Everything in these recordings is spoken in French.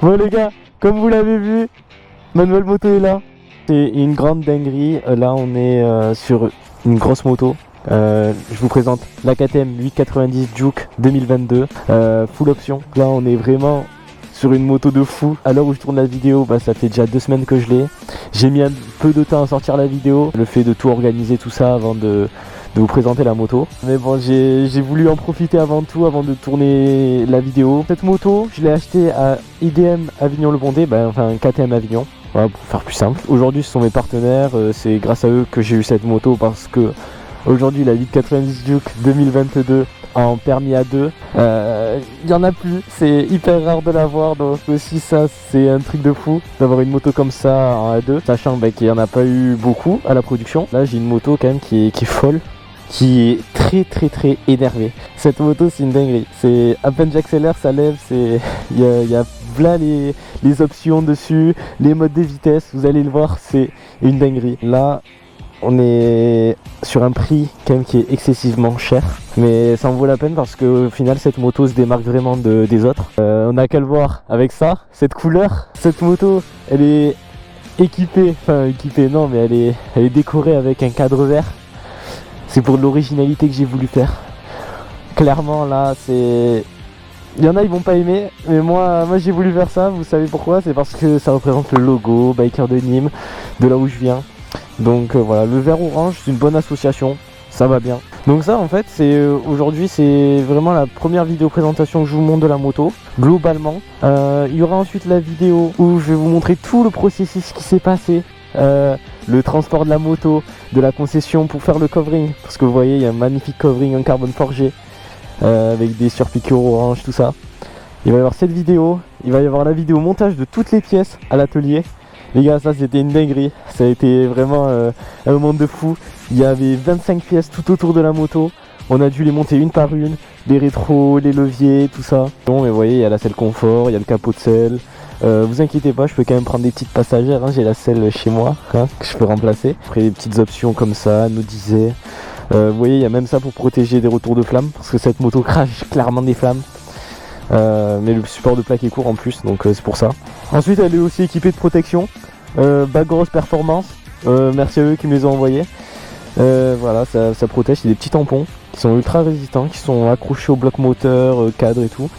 Bon les gars, comme vous l'avez vu, ma nouvelle moto est là. C'est une grande dinguerie. Là on est sur une grosse moto. Je vous présente la KTM 890 Juke 2022 full option. Là on est vraiment sur une moto de fou. À l'heure où je tourne la vidéo, ça fait déjà 2 semaines que je l'ai. J'ai mis un peu de temps à sortir la vidéo. Le fait de tout organiser tout ça avant de vous présenter la moto. Mais bon, j'ai voulu en profiter avant tout, avant de tourner la vidéo. Cette moto, je l'ai achetée à IDM Avignon-le-Bondé, enfin KTM Avignon. Voilà, pour faire plus simple. Aujourd'hui, ce sont mes partenaires. C'est grâce à eux que j'ai eu cette moto parce que aujourd'hui, la 890 Juke 2022 en permis A2, il y en a plus. C'est hyper rare de l'avoir. Donc aussi ça, c'est un truc de fou d'avoir une moto comme ça en A2, sachant qu'il n'y en a pas eu beaucoup à la production. Là, j'ai une moto quand même qui est folle, qui est très énervé. Cette moto c'est une dinguerie, c'est à peine j'accélère ça lève, il y a là les options dessus, les modes de vitesse, vous allez le voir, c'est une dinguerie. Là on est sur un prix quand même qui est excessivement cher, mais ça en vaut la peine parce qu'au final cette moto se démarque vraiment des autres. On a qu'à le voir avec ça, cette couleur. Cette moto elle est équipée, non mais elle est décorée avec un cadre vert. C'est pour de l'originalité que j'ai voulu faire. Clairement là c'est... Il y en a ils vont pas aimer, mais moi j'ai voulu faire ça. Vous savez pourquoi? C'est parce que ça représente le logo Biker de Nîmes, de là où je viens. Donc voilà, le vert orange c'est une bonne association, ça va bien. Donc ça en fait c'est aujourd'hui c'est vraiment la première vidéo présentation que je vous montre de la moto globalement. Il y aura ensuite la vidéo où je vais vous montrer tout le processus qui s'est passé. Le transport de la moto, de la concession pour faire le covering, parce que vous voyez il y a un magnifique covering en carbone forgé avec des surpiqûres orange, tout ça. Il va y avoir cette vidéo, il va y avoir la vidéo montage de toutes les pièces à l'atelier. Les gars, ça c'était une dinguerie, ça a été vraiment un moment de fou. Il y avait 25 pièces tout autour de la moto, on a dû les monter une par une, les rétros, les leviers, tout ça. Bon, mais vous voyez, il y a la selle confort, il y a le capot de selle. Vous inquiétez pas, je peux quand même prendre des petites passagères, j'ai la selle chez moi que je peux remplacer. Après des petites options comme ça, nous disait. Vous voyez, il y a même ça pour protéger des retours de flammes, parce que cette moto crache clairement des flammes. Mais le support de plaque est court en plus, donc c'est pour ça. Ensuite, elle est aussi équipée de protection, bac grosse performance. Merci à eux qui me les ont envoyés. Voilà, ça protège, c'est des petits tampons qui sont ultra résistants, qui sont accrochés au bloc moteur, cadre et tout.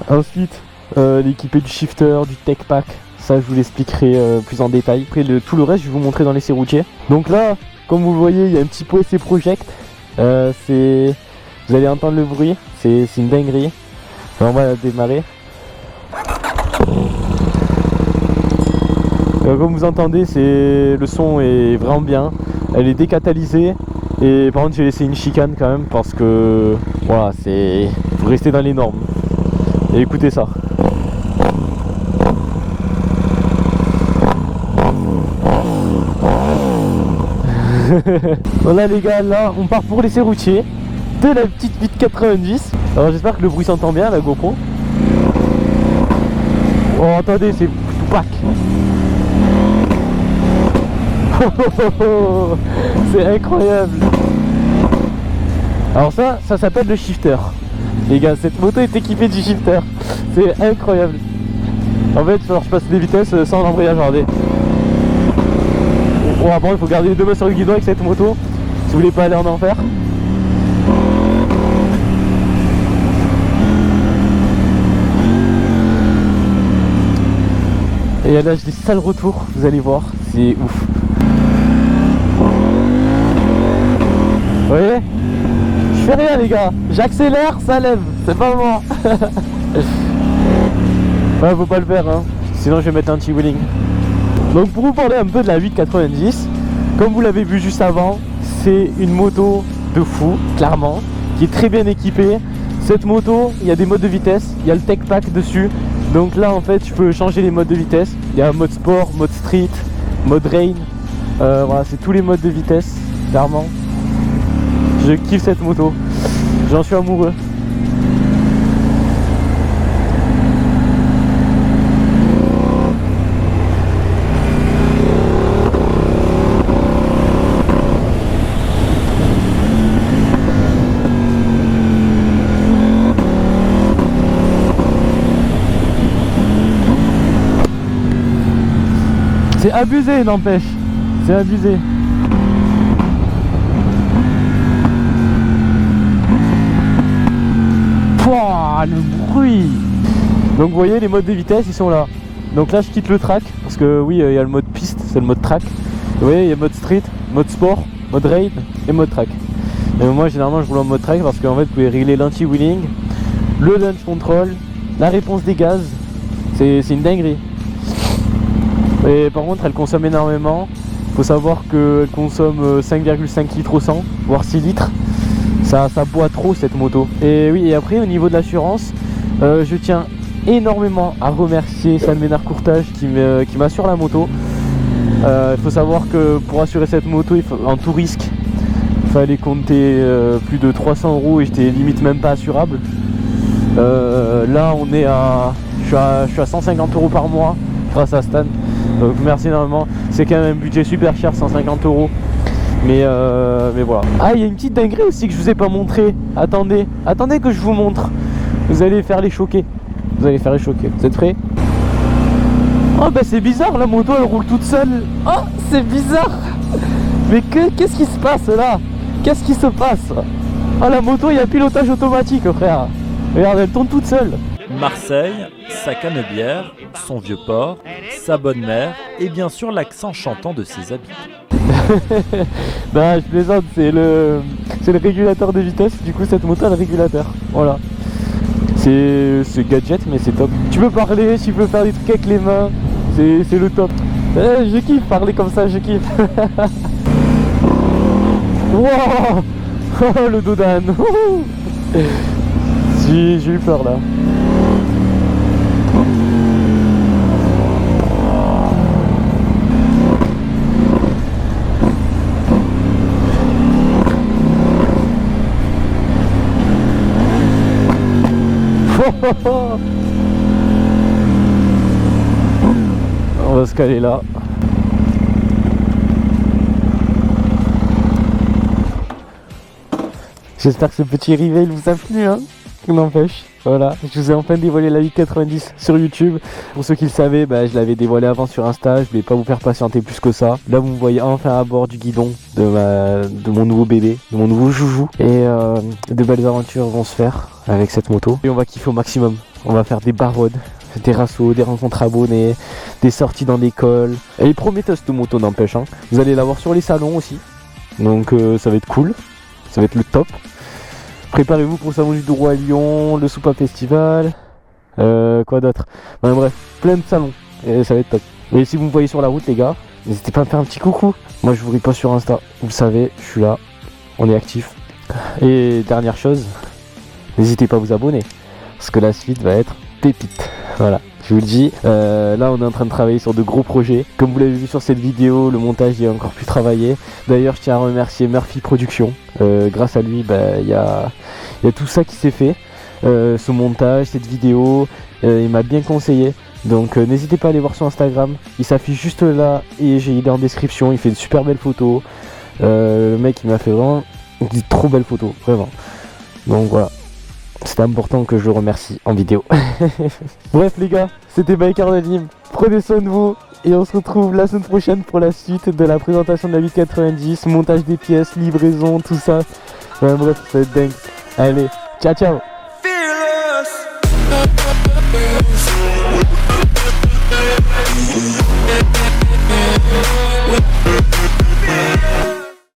Ensuite, l'équipé du shifter, du tech pack, ça je vous l'expliquerai plus en détail. Après tout le reste je vais vous montrer dans l'essai routier. Donc là comme vous le voyez il y a un petit pot essai project, vous allez entendre le bruit, c'est une dinguerie. Alors, on va démarrer. Comme vous entendez le son est vraiment bien, elle est décatalysée. Et par contre j'ai laissé une chicane quand même parce que voilà, faut rester dans les normes. Et écoutez ça. Voilà les gars, là on part pour l'essai routier de la petite 890. Alors j'espère que le bruit s'entend bien, la GoPro. Oh attendez, c'est pack. C'est incroyable. Alors ça s'appelle le shifter. Les gars, cette moto est équipée du shifter. C'est incroyable. En fait, je passe des vitesses sans embrayage regardez. Bon, après, il faut garder les deux mains sur le guidon avec cette moto si vous voulez pas aller en enfer. Et là, j'ai des sales retours, vous allez voir, c'est ouf. Vous voyez? Je fais rien les gars, j'accélère, ça lève, c'est pas moi. Ouais, faut pas le faire sinon je vais mettre un anti-wheeling. Donc pour vous parler un peu de la 890, comme vous l'avez vu juste avant, c'est une moto de fou, clairement, qui est très bien équipée. Cette moto, il y a des modes de vitesse, il y a le tech pack dessus. Donc là en fait je peux changer les modes de vitesse. Il y a un mode sport, mode street, mode rain. Voilà, c'est tous les modes de vitesse, clairement. Je kiffe cette moto, j'en suis amoureux. C'est abusé, n'empêche. C'est abusé. Pouah, le bruit. Donc vous voyez, les modes de vitesse ils sont là. Donc là je quitte le track parce que oui, il y a le mode piste, c'est le mode track. Vous voyez, il y a mode street, mode sport, mode raid et mode track. Et moi généralement je roule en mode track parce qu'en fait vous pouvez régler l'anti-wheeling, le launch control, la réponse des gaz. C'est une dinguerie. Et par contre elle consomme énormément. Faut savoir qu'elle consomme 5,5 litres au 100, voire 6 litres. Ça boit trop cette moto. Et oui, et après au niveau de l'assurance, je tiens énormément à remercier Salménard Courtage qui m'assure la moto. Il faut savoir que pour assurer cette moto, en tout risque, il fallait compter plus de 300 € et j'étais limite même pas assurable. Là on est je suis à 150 € par mois grâce à Stan. Donc merci énormément. C'est quand même un budget super cher, 150 €. Mais voilà. Ah, il y a une petite dinguerie aussi que je vous ai pas montré. Attendez que je vous montre. Vous allez faire les choquer. Vous allez faire les choquer. Vous êtes prêts? Oh bah c'est bizarre, la moto elle roule toute seule. Oh c'est bizarre. Mais qu'est-ce qui se passe là? Qu'est-ce qui se passe? Oh la moto il y a pilotage automatique frère. Regarde, elle tourne toute seule. Marseille, sa canebière, son vieux port, sa bonne mère et bien sûr l'accent chantant de ses habitants. Bah je plaisante, c'est le régulateur de vitesse. Du coup cette moto a le régulateur. Voilà. C'est gadget mais c'est top. Tu peux parler, tu peux faire des trucs avec les mains. C'est le top. Je kiffe parler comme ça, je kiffe. Wow. Oh le dos d'âne. J'ai eu peur là. On va se caler là. J'espère que ce petit reveal vous a plu, hein. N'empêche, voilà, je vous ai enfin dévoilé la 890 sur YouTube. Pour ceux qui le savaient, bah, je l'avais dévoilé avant sur Insta. Je vais pas vous faire patienter plus que ça. Là vous me voyez enfin à bord du guidon de mon nouveau bébé, de mon nouveau joujou. Et de belles aventures vont se faire avec cette moto. Et on va kiffer au maximum. On va faire des barrodes, des rassos, des rencontres abonnés, des sorties dans l'école. Elle est prometteuse cette moto, n'empêche, hein. Vous allez la voir sur les salons aussi. Donc ça va être cool. Ça va être le top. Préparez-vous pour le salon du Douro à Lyon, le Soupa Festival, quoi d'autre? Ben, bref, plein de salons, et ça va être top. Et si vous me voyez sur la route les gars, n'hésitez pas à me faire un petit coucou. Moi je vous riposte sur Insta, vous le savez, je suis là, on est actif. Et dernière chose, n'hésitez pas à vous abonner, parce que la suite va être pépite. Voilà, je vous le dis, là on est en train de travailler sur de gros projets. Comme vous l'avez vu sur cette vidéo, le montage est encore plus travaillé. D'ailleurs je tiens à remercier Murphy Productions. Grâce à lui, il y a tout ça qui s'est fait. Ce montage, cette vidéo, il m'a bien conseillé. Donc n'hésitez pas à aller voir sur Instagram. Il s'affiche juste là et il est en description. Il fait de super belles photos. Le mec il m'a fait vraiment de trop belles photos, vraiment. Donc voilà. C'est important que je le remercie en vidéo. Bref les gars, c'était Biker Nadim. Prenez soin de vous et on se retrouve la semaine prochaine pour la suite de la présentation de la 890, montage des pièces, livraison, tout ça. Bref, ça va être dingue. Allez, ciao ciao.